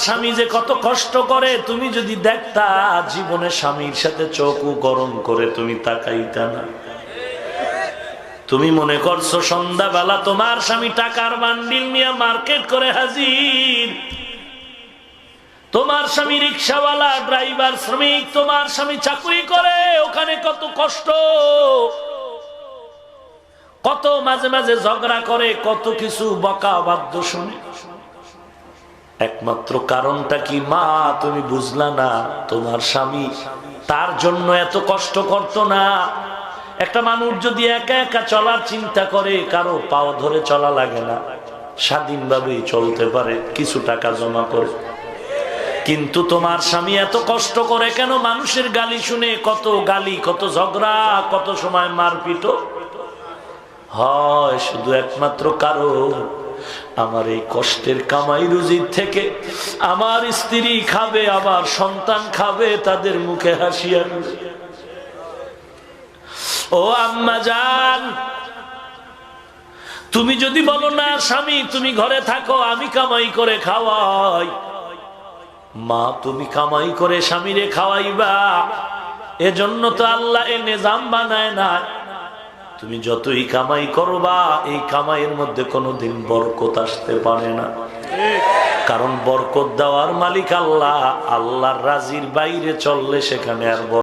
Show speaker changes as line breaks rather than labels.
স্বামী যে কত কষ্ট করে তুমি যদি দেখতা, জীবনে স্বামীর সাথে চোখও গরম করে তুমি তাকাইতা না। তুমি মনে করছো সন্ধ্যাবেলা তোমার স্বামী টাকার বান্ডিল নিয়ে মার্কেট করে হাজির, তোমার স্বামী রিক্সাওয়ালা, ড্রাইভার, শ্রমিক, তোমার স্বামী চাকরি করে, ওখানে কত কষ্ট, কত মাঝে মাঝে ঝগড়া করে, কত কিছু বকা বাদ্য শুনে। একমাত্র কারণটা কি মা তুমি বুঝলা না? তোমার স্বামী তার জন্য এত কষ্ট করতো না। একটা মানুষ যদি একা একা চলার চিন্তা করে, কারো পাও ধরে চলা লাগে না, স্বাধীনভাবেই চলতে পারে, কিছু টাকা জমা করে। কিন্তু তোমার স্বামী এত কষ্ট করে কেন? মানুষের গালি শুনে, কত গালি, কত ঝগড়া, কত সময় মারপিট হয়। শুধু একমাত্র কারণ, আমার এই কষ্টের কামাই রুজির থেকে আমার স্ত্রী খাবে, আমার সন্তান খাবে, তাদের মুখে হাসি আসবে। ও আম্মা জান, তুমি যদি বলো না স্বামী তুমি ঘরে থাকো, আমি কামাই করে খাওয়াই, মা তুমি কামাই করে স্বামীরে খাওয়াইবা, এজন্য তো আল্লাহ এ নিজাম বানায় না। তুমি যতই কামাই করবা, এই কামাইয়ের মধ্যে কোনোদিন বরকত আসতে পারে না। কারণ বরকত দেওয়ার মালিক আল্লাহ। আল্লাহর রাজির বাইরে চললে সেখানে আর